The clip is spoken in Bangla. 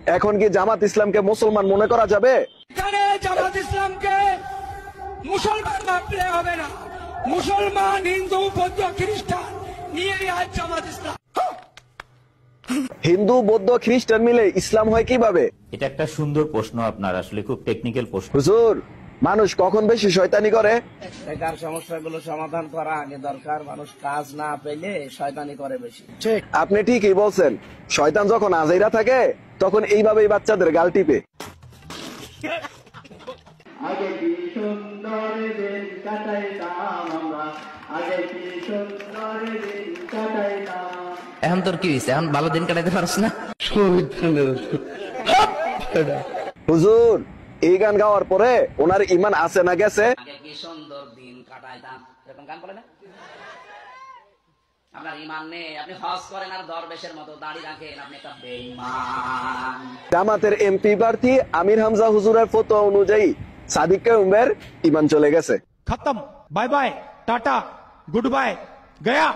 এখন কি জামাত ইসলামকে মুসলমান মনে করা যাবে? এখানে জামাত ইসলামকে মুসলমান ভাবলে হবে না। মুসলমান, হিন্দু, বৌদ্ধ, খ্রিস্টান নিয়ে আজ জামাত ইসলাম। হিন্দু, বৌদ্ধ, খ্রিস্টান মিলে ইসলাম হয় কিভাবে? এটা একটা সুন্দর প্রশ্ন, আপনার আসলে খুব টেকনিক্যাল প্রশ্ন। হুজুর, মানুষ কখন বেশি শয়তানি করে? বেকার সমস্যাগুলো সমাধান করা আগে দরকার। মানুষ কাজ না পেলে শয়তানি করে বেশি। আপনি ঠিকই বলছেন। শয়তান যখন আজাইরা থাকে তখন এইভাবেই বাচ্চাদের গাল টিপে। আগে কি সুন্দর দিন কাটাইতাম আমরা, আগে কি সুন্দর দিন কাটাইতাম। এখন তোর কি হয়েছে? এখন ভালো দিন কাটাইতে পারছ না? হুজুর, এই গান গাওয়ার পরে ওনার ইমান আছে না গেছে? আগে কি সুন্দর দিন কাটাইতাম, এরকম গান বলে না? আপনার ইমান নেই, আপনি হজ করেন আর দরবেশের মতো দাড়ি রাখেন, আপনি একটা বেঈমান। জামাতের এমপি প্রার্থী আমির হামজা হুজুরের ফতোয়া অনুযায়ী সাদিক কায়ুমের ইমান চলে গেছে। খতম, bye bye, tata, good bye, Gaya.